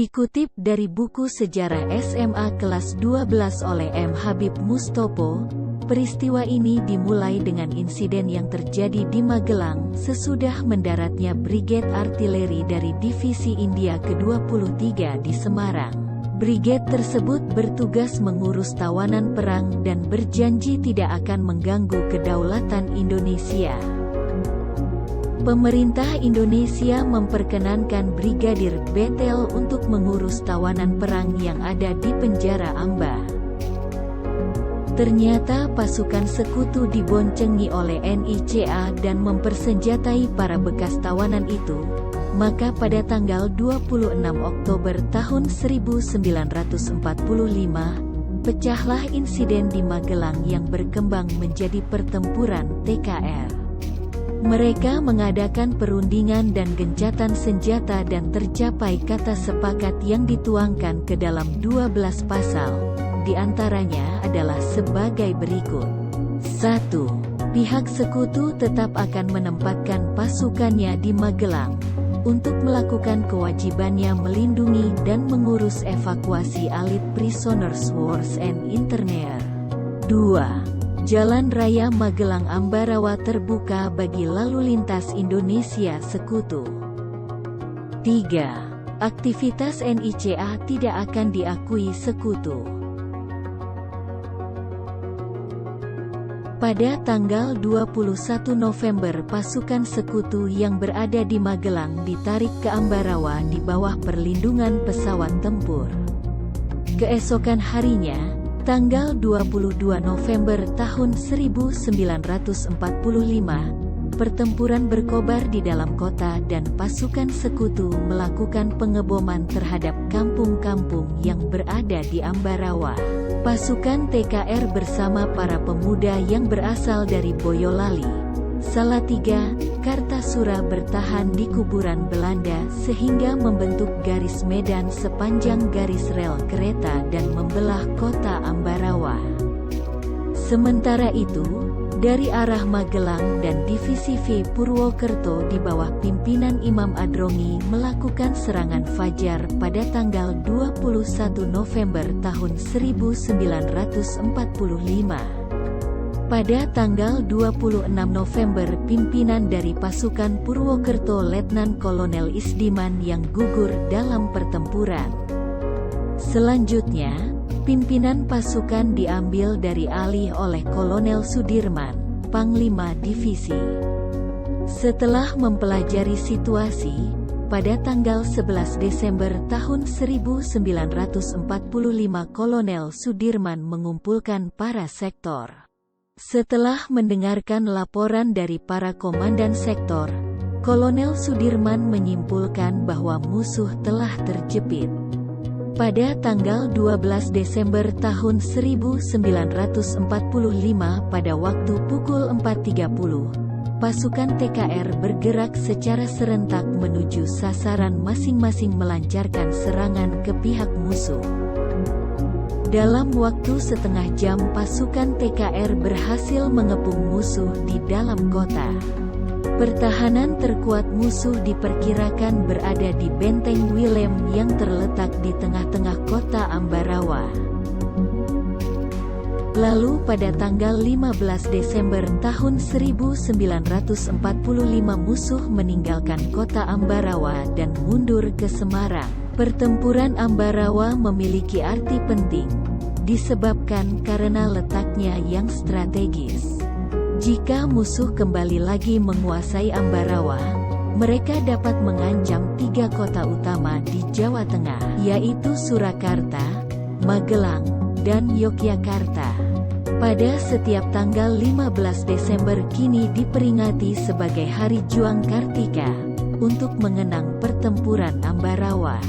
Dikutip dari buku Sejarah SMA kelas 12 oleh M. Habib Mustopo, peristiwa ini dimulai dengan insiden yang terjadi di Magelang sesudah mendaratnya Brigade Artileri dari Divisi India ke-23 di Semarang. Brigade tersebut bertugas mengurus tawanan perang dan berjanji tidak akan mengganggu kedaulatan Indonesia. Pemerintah Indonesia memperkenankan Brigadir Betel untuk mengurus tawanan perang yang ada di penjara Amba. Ternyata pasukan sekutu diboncengi oleh NICA dan mempersenjatai para bekas tawanan itu. Maka pada tanggal 26 Oktober tahun 1945, pecahlah insiden di Magelang yang berkembang menjadi pertempuran TKR. Mereka mengadakan perundingan dan gencatan senjata dan tercapai kata sepakat yang dituangkan ke dalam 12 pasal. Di antaranya adalah sebagai berikut. 1. Pihak sekutu tetap akan menempatkan pasukannya di Magelang untuk melakukan kewajibannya melindungi dan mengurus evakuasi Allied Prisoners Wars and Internment. 2. Jalan Raya Magelang-Ambarawa terbuka bagi lalu lintas Indonesia Sekutu. 3. Aktivitas NICA tidak akan diakui Sekutu. Pada tanggal 21 November pasukan Sekutu yang berada di Magelang ditarik ke Ambarawa di bawah perlindungan pesawat tempur. Keesokan harinya, tanggal 22 November tahun 1945, pertempuran berkobar di dalam kota dan pasukan sekutu melakukan pengeboman terhadap kampung-kampung yang berada di Ambarawa. Pasukan TKR bersama para pemuda yang berasal dari Boyolali, Salatiga, Kartasura bertahan di kuburan Belanda sehingga membentuk garis medan sepanjang garis rel kereta dan membelah kota Ambarawa. Sementara itu, dari arah Magelang dan Divisi V Purwokerto di bawah pimpinan Imam Adrongi melakukan serangan fajar pada tanggal 21 November tahun 1945. Pada tanggal 26 November pimpinan dari pasukan Purwokerto Letnan Kolonel Isdiman yang gugur dalam pertempuran. Selanjutnya, pimpinan pasukan diambil dari alih oleh Kolonel Sudirman, Panglima Divisi. Setelah mempelajari situasi, pada tanggal 11 Desember tahun 1945 Kolonel Sudirman mengumpulkan para sektor. Setelah mendengarkan laporan dari para komandan sektor, Kolonel Sudirman menyimpulkan bahwa musuh telah terjepit. Pada tanggal 12 Desember tahun 1945 pada waktu pukul 4.30, pasukan TKR bergerak secara serentak menuju sasaran masing-masing melancarkan serangan ke pihak musuh. Dalam waktu setengah jam pasukan TKR berhasil mengepung musuh di dalam kota. Pertahanan terkuat musuh diperkirakan berada di Benteng Willem yang terletak di tengah-tengah kota Ambarawa. Lalu pada tanggal 15 Desember tahun 1945 musuh meninggalkan kota Ambarawa dan mundur ke Semarang. Pertempuran Ambarawa memiliki arti penting, disebabkan karena letaknya yang strategis. Jika musuh kembali lagi menguasai Ambarawa, mereka dapat mengancam 3 kota utama di Jawa Tengah, yaitu Surakarta, Magelang, dan Yogyakarta. Pada setiap tanggal 15 Desember kini diperingati sebagai Hari Juang Kartika, untuk mengenang pertempuran Ambarawa.